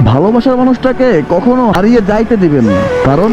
ভালোবাসার মানুষটাকে কখনো হারিয়ে যাইতে দিবেন না, কারণ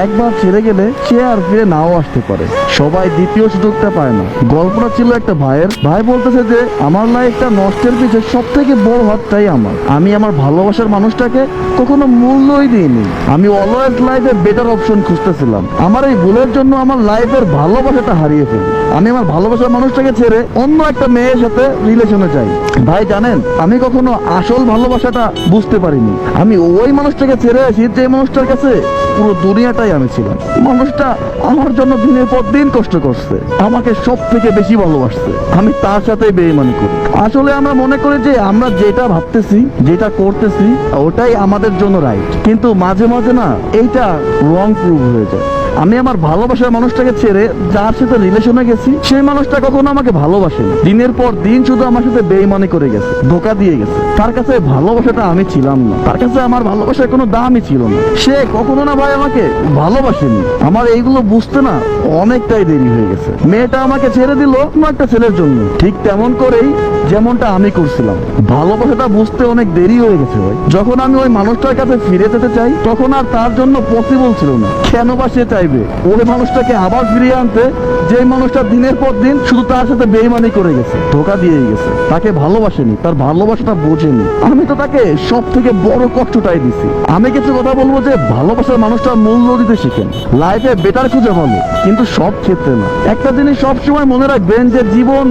একবার ছেড়ে গেলে সে আর ফিরে নাও আসতে পারে। সবাই দ্বিতীয় সুযোগটা পায় না। গল্পটা ছিল একটা ভাইয়ের। ভাই বলতেছে যে আমার লাইফটা নষ্টের পিছে সব থেকে বড় হাতটাই আমার। আমি আমার ভালোবাসার মানুষটাকে কখনো মূল্যই দিইনি। আমি অলওয়েজ লাইফে বেটার অপশন খুঁজতেছিলাম। আমার এই ভুলের জন্য আমার লাইফের ভালোবাসাটা হারিয়ে ফেলি। আমি আমার ভালোবাসার মানুষটাকে ছেড়ে অন্য একটা মেয়ের সাথে রিলেশনে যাই। ভাই জানেন, আমি কখনো আসল ভালোবাসাটা বুঝতে পারিনি। আমি ওই মানুষটাকে ছেড়ে আসি যে মানুষটার কাছে পুরো দুনিয়াটাই আমি ছিলাম। মানুষটা আমার জন্য দিনের পর দিন কষ্ট করছে, আমাকে সব থেকে বেশি ভালোবাসছে। আমি তার সাথে বেইমানি করি। আসলে আমরা মনে করি যে আমরা যেটা ভাবতেছি, যেটা করতেছি, ওটাই আমাদের জন্য রাইট, কিন্তু মাঝে মাঝে না এইটা রং প্রুভ হয়ে যায়। আমি আমার ভালোবাসার মানুষটাকে ছেড়ে যার সাথে রিলেশনে গেছি, সেই মানুষটা কখনো আমাকে ভালোবাসেনি। দিনের পর দিন শুধু আমার সাথে বেইমানি করে গেছে, ধোকা দিয়ে গেছে। তার কাছে ভালোবাসাটা আমি ছিলাম না, তার কাছে আমার ভালোবাসার কোনো দামই ছিল না। সে কখনো না ভাই আমাকে ভালোবাসেনি। আমার এইগুলো বুঝতে না অনেকটাই দেরি হয়ে গেছে। মেয়েটা আমাকে ছেড়ে দিল অন্য একটা ছেলের জন্য, ঠিক তেমন করেই যেমনটা আমি করছিলাম। ভালোবাসাটা বুঝতে অনেক দেরি হয়ে গেছে ভাই। যখন আমি ওই মানুষটার কাছে ফিরে যেতে চাই, তখন আর তার জন্য পসিবল ছিল না। কেন বা সে চাইবে ওই মানুষটাকে আবার ফিরিয়ে আনতে, যে মানুষটা দিনের পর দিন শুধু তার সাথে বেইমানি করে গেছে, ধোকা দিয়ে গেছে, তাকে ভালোবাসেনি, তার ভালোবাসাটা বোঝেনি। আমি তো তাকে সব থেকে বড় কষ্টটাই দিছি। আমি কিছু কথা বলবো যে ভালোবাসার মানুষটার মূল্য দিতে শিখেন। লাইফে বেটার খুঁজে ভালো, কিন্তু সব ক্ষেত্রে না। একটা জিনিস সবসময় মনে রাখবেন যে জীবন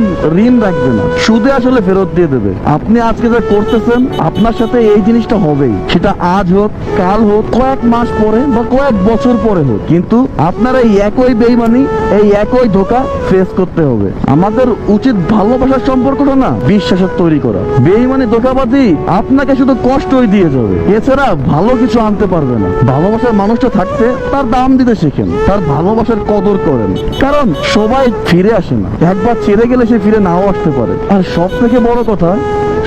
ঋণ রাখবে না, সুদে আসলে ফেরত দিয়ে দেবে। আপনি আজকে যা করতেছেন, আপনার সাথে এই জিনিসটা হবেই। সেটা আজ হোক, কাল হোক, কয়েক মাস পরে বা কয়েক বছর পরে হোক, কিন্তু আপনার এই একই বেইমানি, এই একই ধোকা ফেস করতে হবে। আমাদের উচিত ভালোবাসার সম্পর্কটা না বিশ্বাসের তৈরি করা। বেইমানি ধোকাবাজি আপনাকে শুধু কষ্টই দিয়ে যাবে, এছাড়া ভালো কিছু আনতে পারবে না। ভালোবাসার মানুষটা থাকতে তার দাম দিতে শিখেন, তার ভালোবাসার কদর করেন, কারণ সবাই ফিরে আসে না। একবার ছেড়ে গেলে সে ফিরে নাও আসতে পারে। আর সব থেকে বড় কথা,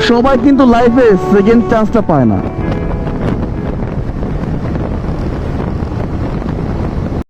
সবাই কিন্তু লাইফে সেকেন্ড চান্সটা পায় না।